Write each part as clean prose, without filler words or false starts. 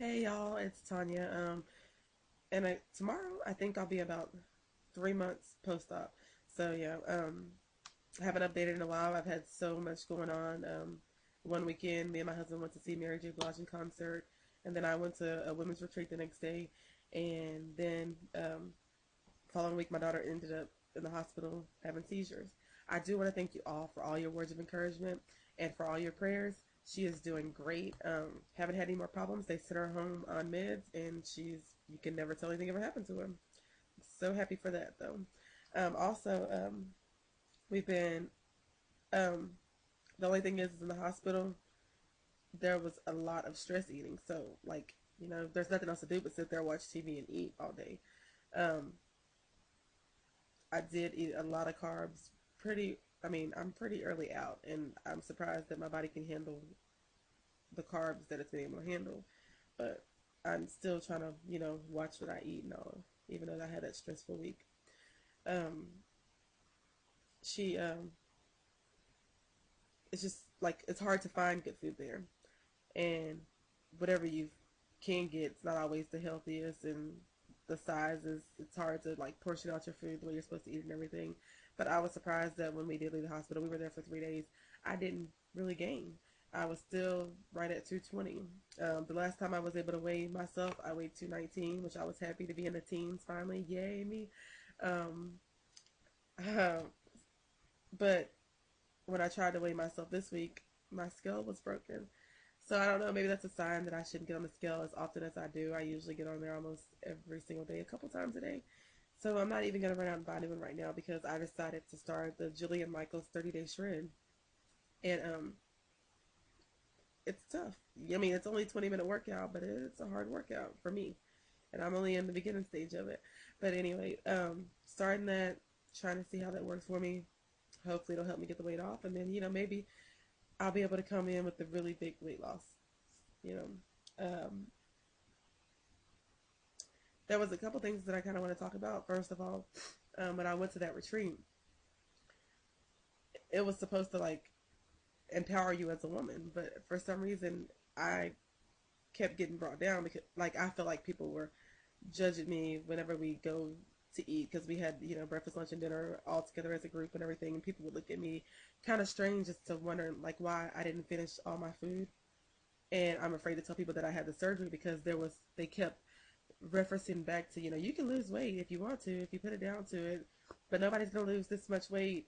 Hey y'all, it's Tanya. Tomorrow I think I'll be about 3 months post-op. So yeah, I haven't updated in a while. I've had so much going on. One weekend, me and my husband went to see Mary J. Blige in concert, and then I went to a women's retreat the next day, and then following week my daughter ended up in the hospital having seizures. I do want to thank you all for all your words of encouragement and for all your prayers. She is doing great. Haven't had any more problems. They sent her home on meds, and you can never tell anything ever happened to her. So happy for that, though. Also, we've been, um, the only thing is in the hospital, there was a lot of stress eating. So, like, there's nothing else to do but sit there, watch TV, and eat all day. Um, I did eat a lot of carbs I'm pretty early out, and I'm surprised that my body can handle the carbs that it's been able to handle. But I'm still trying to, watch what I eat and all, even though I had that stressful week. Um, she, it's just like, it's hard to find good food there. And whatever you can get, it's not always the healthiest, and the sizes, it's hard to like portion out your food the way you're supposed to eat and everything. But I was surprised that when we did leave the hospital, we were there for 3 days, I didn't really gain. I was still right at 220. The last time I was able to weigh myself, I weighed 219, which I was happy to be in the teens finally. Yay, me. Um, uh, but when I tried to weigh myself this week, my scale was broken. So I don't know, maybe that's a sign that I shouldn't get on the scale as often as I do. I usually get on there almost every single day, a couple times a day. So I'm not even going to run out and buy a new one right now because I decided to start the Jillian Michaels 30-day shred. And it's tough. I mean, it's only a 20-minute workout, but it's a hard workout for me. And I'm only in the beginning stage of it. But anyway, starting that, trying to see how that works for me. Hopefully it'll help me get the weight off. And then, maybe I'll be able to come in with a really big weight loss. You know, there was a couple things that I kind of want to talk about. First of all, when I went to that retreat, it was supposed to like empower you as a woman, but for some reason, I kept getting brought down because like I felt like people were judging me whenever we go to eat because we had breakfast, lunch, and dinner all together as a group and everything, and people would look at me kind of strange just to wonder like why I didn't finish all my food. And I'm afraid to tell people that I had the surgery because they kept referencing back to, you can lose weight if you want to, if you put it down to it, but nobody's going to lose this much weight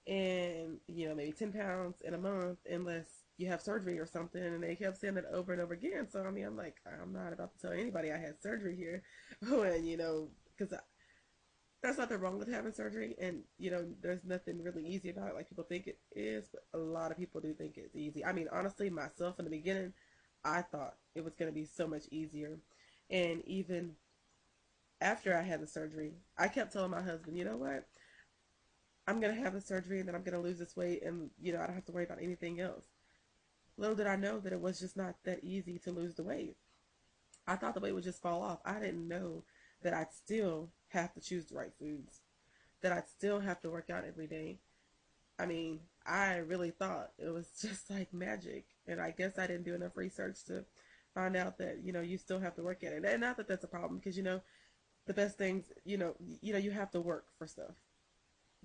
in, maybe 10 pounds in a month unless you have surgery or something. And they kept saying it over and over again. So, I mean, I'm like, I'm not about to tell anybody I had surgery here when, because there's nothing wrong with having surgery. And, there's nothing really easy about it like people think it is. But a lot of people do think it's easy. I mean, honestly, myself in the beginning, I thought it was going to be so much easier. And even after I had the surgery, I kept telling my husband, you know what? I'm going to have the surgery and then I'm going to lose this weight and, I don't have to worry about anything else. Little did I know that it was just not that easy to lose the weight. I thought the weight would just fall off. I didn't know that I'd still have to choose the right foods, that I'd still have to work out every day. I mean, I really thought it was just like magic. And I guess I didn't do enough research to find out that, you still have to work at it. And not that that's a problem because, the best things, you have to work for stuff.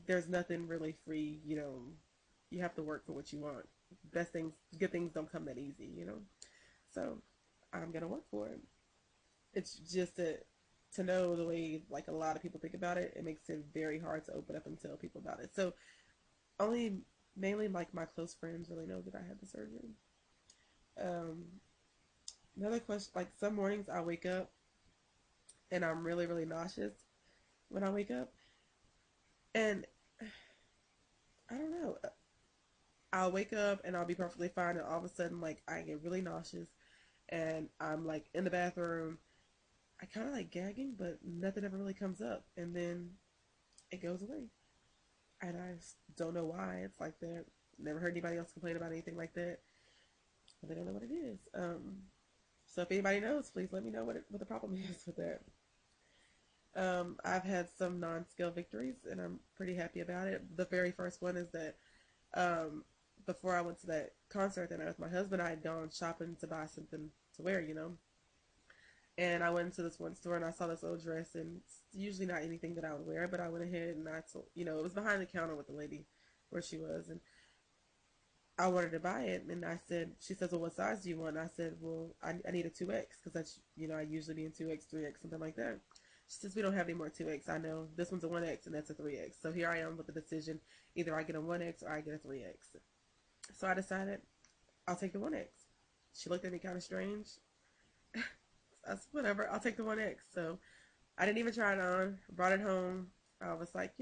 There's nothing really free, you have to work for what you want. Best things, good things don't come that easy. So I'm gonna work for it. It's just to know the way like a lot of people think about it, it makes it very hard to open up and tell people about it. So only mainly like my close friends really know that I had the surgery. Um, Another question, like some mornings I wake up and I'm really really nauseous when I wake up, and I don't know. I'll wake up and I'll be perfectly fine, and all of a sudden, like, I get really nauseous, and I'm like in the bathroom. I kind of like gagging, but nothing ever really comes up, and then it goes away, and I just don't know why it's like that. Never heard anybody else complain about anything like that, but they don't know what it is. So if anybody knows, please let me know what the problem is with that. I've had some non-scale victories, and I'm pretty happy about it. The very first one is that um, before I went to that concert that night with my husband, I had gone shopping to buy something to wear, And I went into this one store and I saw this old dress, and it's usually not anything that I would wear, but I went ahead and I told, it was behind the counter with the lady where she was, and I wanted to buy it, and I said, she says, well, what size do you want? And I said, well, I need a 2X, because that's, I usually be in 2X, 3X, something like that. She says, we don't have any more 2X. I know this one's a 1X and that's a 3X. So here I am with the decision, either I get a 1X or I get a 3X. So I decided I'll take the 1X. She looked at me kind of strange. I said, whatever, I'll take the 1X. So I didn't even try it on, brought it home. I was like,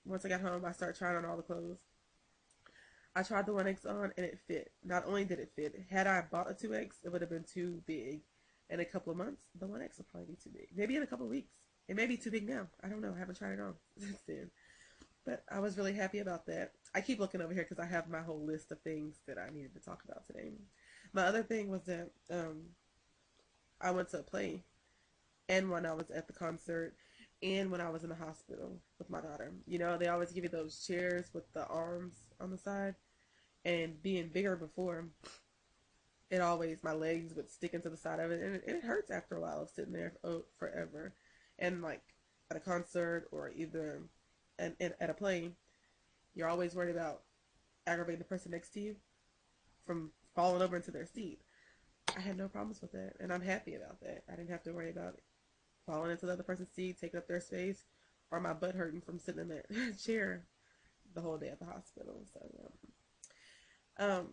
once I got home, I started trying on all the clothes. I tried the 1X on and it fit. Not only did it fit, had I bought a 2X, it would have been too big. In a couple of months, the 1X will probably be too big. Maybe in a couple of weeks. It may be too big now. I don't know. I haven't tried it on since then. But I was really happy about that. I keep looking over here because I have my whole list of things that I needed to talk about today. My other thing was that I went to a play, and when I was at the concert, and when I was in the hospital with my daughter. They always give you those chairs with the arms on the side. And being bigger before, it always, my legs would stick into the side of it, and it hurts after a while of sitting there forever. And like at a concert or either at a play, you're always worried about aggravating the person next to you from falling over into their seat. I had no problems with that, and I'm happy about that. I didn't have to worry about falling into the other person's seat, taking up their space, or my butt hurting from sitting in that chair the whole day at the hospital. So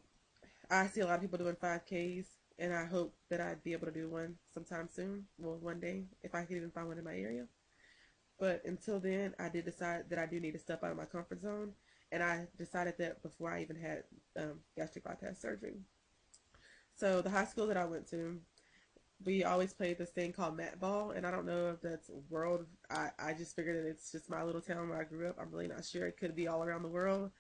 I see a lot of people doing 5Ks, and I hope that I'd be able to do one sometime soon. Well, one day, if I can even find one in my area. But until then, I did decide that I do need to step out of my comfort zone, and I decided that before I even had gastric bypass surgery. So the high school that I went to, we always played this thing called Mattball, and I don't know if that's world. I just figured that it's just my little town where I grew up. I'm really not sure. It could be all around the world,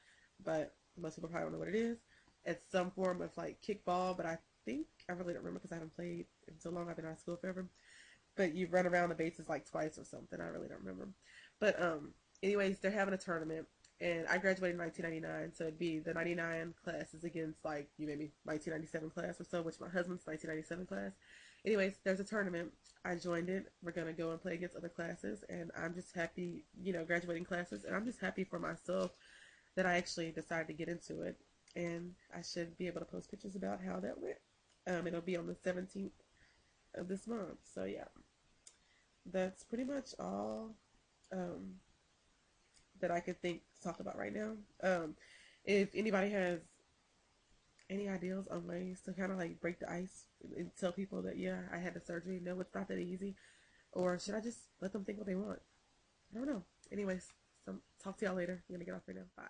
but most people probably don't know what it is. It's some form of like kickball, but I really don't remember because I haven't played in so long. I've been out of school forever. But you run around the bases like twice or something. I really don't remember. But anyways, they're having a tournament, and I graduated in 1999, so it'd be the 99 classes against like maybe 1997 class or so, which my husband's 1997 class. Anyways, there's a tournament. I joined it. We're gonna go and play against other classes, and I'm just happy, graduating classes, and I'm just happy for myself that I actually decided to get into it, and I should be able to post pictures about how that went. It'll be on the 17th of this month. So yeah, that's pretty much all that I could think to talk about right now. If anybody has any ideas on ways to kind of like break the ice and tell people that yeah, I had the surgery, no, it's not that easy, or should I just let them think what they want? I don't know. Anyways, so talk to y'all later. I'm gonna get off right now. Bye.